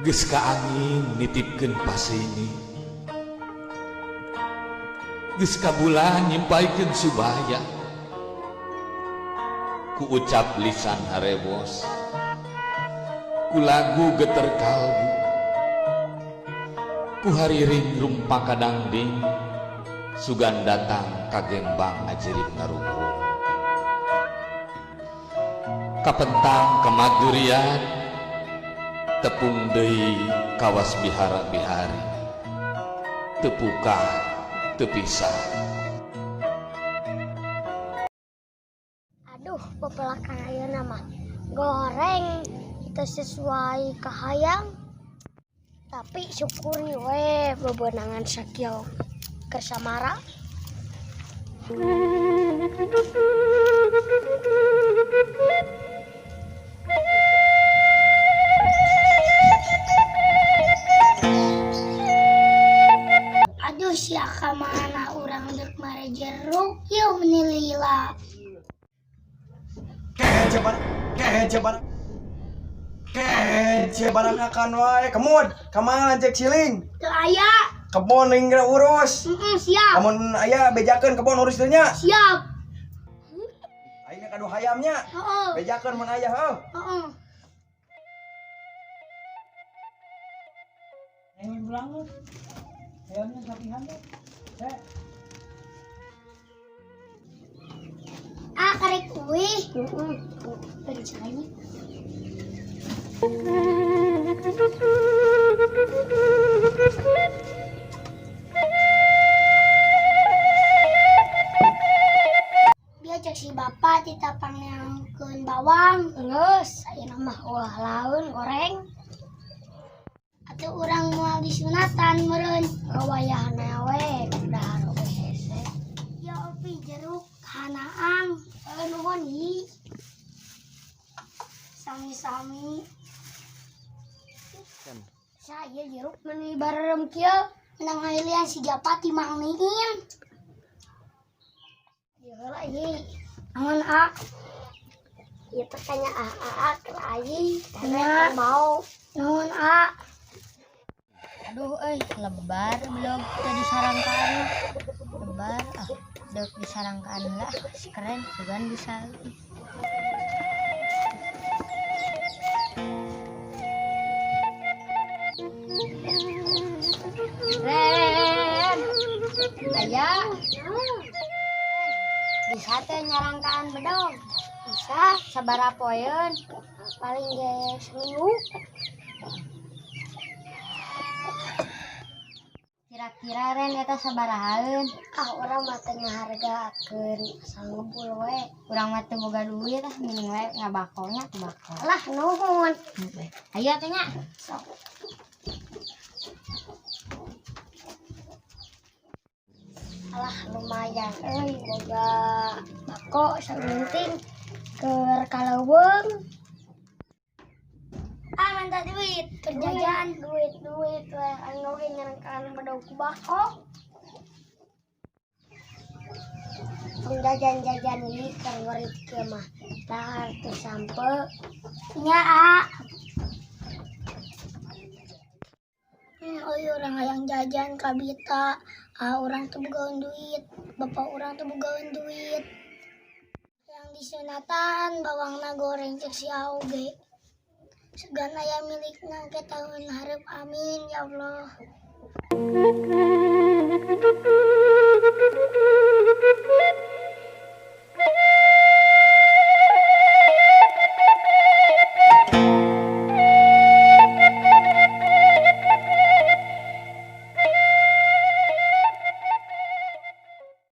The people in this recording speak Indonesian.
Geus ka angin nitipkeun pasini, geus ka bulan nyimpaikeun subaya, ku ucap lisan harebos, ku lagu geter kalbu, ku hariring rumpa kadangding, sugan datang kagembang ngajirip ngarumpung, kapentang kemadurian, tepung deui kawas bihara-bihari, tepukah tepisah. Aduh, pepelak ayeuna mah goreng itu sesuai kahayang. Tapi syukuri we bebenangan sakieu kersamara. Aduh, siaka mana urang dek mare jeruk yeuh menilila. Kece barang akan wae kemud kemana cek siling Teu aya. kebon inggra urus Siap. namun aya bejakeun kebon urus teh nya Siap. ayeuna kadu hayamnya Heeh. bejakeun mun aya heuh Heeh. ini bulang lu hayamnya sapihan teh Karek kuih. Beri caranya. Dia cek si bapak kita panggilkeun bawang. Geus, ayeuna mah ulah laun goreng. Atuh urang moal disunatan meureun kawayahna we dahar we hese. Ya opi jeruk hanaang nuhun hi. Sami-sami. Saya jeruk meni barem kieu menang ngailian si Japati Mang Niin. Ieu heula ieu. Naon A? Ieu teh kanya A keur ayi, tanya mau. Naon A? Aduh lebar belum teu disarangkan. Lebar dek disarangkan lah, keren bukan bisa. Keren. Aya. Bisa teh nyarangkaan bedog. Bisa Sabaraha poeun? paling ge seminggu. Kira-kira ren eta sabarahaeun? Urang mah teu ngahargakeun asal ngumpul we. Urang mah teu boga duit mending we ngabakolnya teu bakol. Lah nuhun. Ayo teh nya. Sok. Alah lumayan boga bako saminting keur kaleuweung. Minta duit kerjaan duit we anu ge nyarengkan bedog ku bako. Jajan-jajan ieu keur ngeuritkeun mah dahar teu sampe. Nya urang hayang jajan ka Bita. Urang teu bogaeun duit, bapak urang teu bogaeun duit. Yang disunatan bawangna goreng cek si Auge. Segan aya milikna ke tahun hareup amin ya Allah.